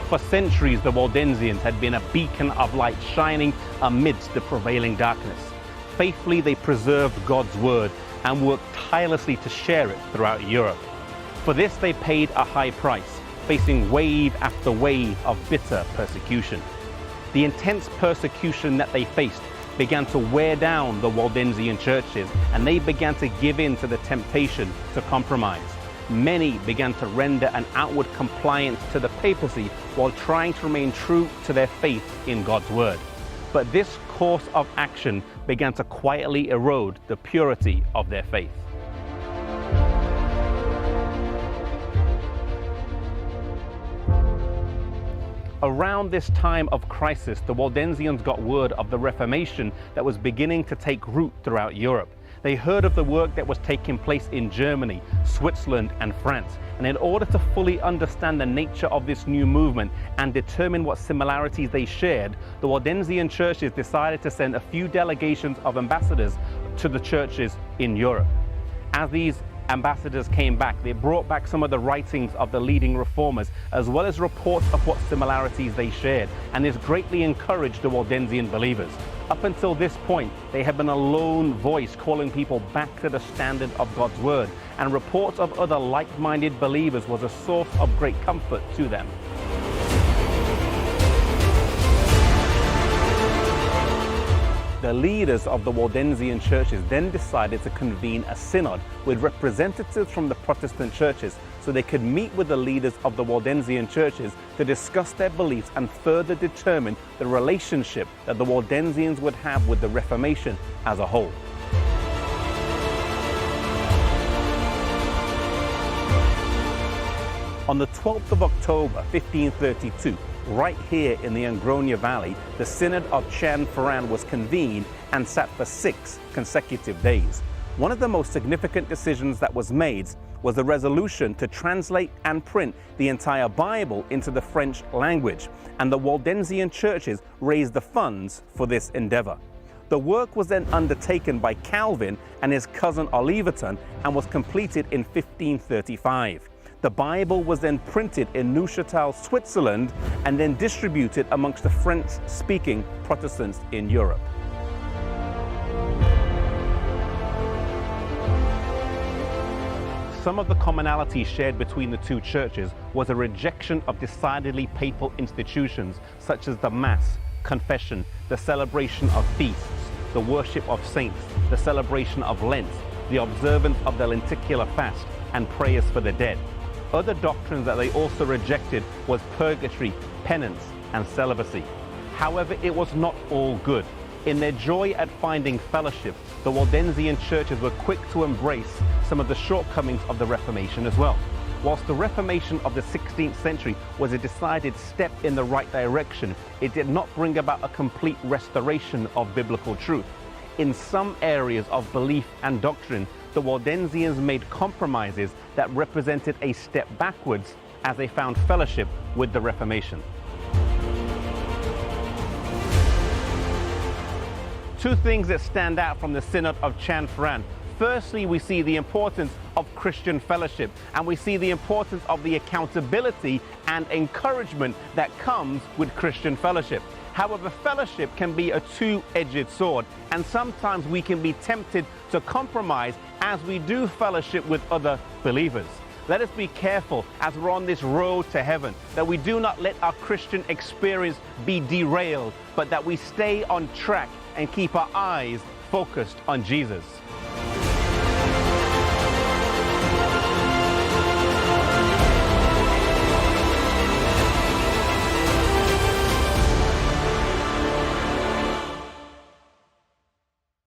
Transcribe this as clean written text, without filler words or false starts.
For centuries, the Waldensians had been a beacon of light shining amidst the prevailing darkness. Faithfully, they preserved God's word and worked tirelessly to share it throughout Europe. For this, they paid a high price, facing wave after wave of bitter persecution. The intense persecution that they faced began to wear down the Waldensian churches, and they began to give in to the temptation to compromise. Many began to render an outward compliance to the papacy while trying to remain true to their faith in God's word. But this course of action began to quietly erode the purity of their faith. Around this time of crisis, the Waldensians got word of the Reformation that was beginning to take root throughout Europe. They heard of the work that was taking place in Germany, Switzerland, and France. And in order to fully understand the nature of this new movement and determine what similarities they shared, the Waldensian churches decided to send a few delegations of ambassadors to the churches in Europe. As these ambassadors came back, they brought back some of the writings of the leading reformers, as well as reports of what similarities they shared, and this greatly encouraged the Waldensian believers. Up until this point, they had been a lone voice calling people back to the standard of God's word, and reports of other like-minded believers was a source of great comfort to them. The leaders of the Waldensian churches then decided to convene a synod with representatives from the Protestant churches so they could meet with the leaders of the Waldensian churches to discuss their beliefs and further determine the relationship that the Waldensians would have with the Reformation as a whole. On the 12th of October 1532, right here in the Angronia Valley, the Synod of Chanfaran was convened and sat for 6 consecutive days. One of the most significant decisions that was made was the resolution to translate and print the entire Bible into the French language, and the Waldensian churches raised the funds for this endeavor. The work was then undertaken by Calvin and his cousin Oliverton and was completed in 1535. The Bible was then printed in Neuchâtel, Switzerland, and then distributed amongst the French-speaking Protestants in Europe. Some of the commonalities shared between the two churches was a rejection of decidedly papal institutions such as the Mass, confession, the celebration of feasts, the worship of saints, the celebration of Lent, the observance of the lenticular fast, and prayers for the dead. Other doctrines that they also rejected was purgatory, penance, and celibacy. However, it was not all good. In their joy at finding fellowship, the Waldensian churches were quick to embrace some of the shortcomings of the Reformation as well. Whilst the Reformation of the 16th century was a decided step in the right direction, it did not bring about a complete restoration of biblical truth. In some areas of belief and doctrine, the Waldensians made compromises that represented a step backwards as they found fellowship with the Reformation. Two things that stand out from the Synod of Chanfaran. Firstly, we see the importance of Christian fellowship, and we see the importance of the accountability and encouragement that comes with Christian fellowship. However, fellowship can be a two-edged sword, and sometimes we can be tempted to compromise as we do fellowship with other believers. Let us be careful as we're on this road to heaven, that we do not let our Christian experience be derailed, but that we stay on track and keep our eyes focused on Jesus.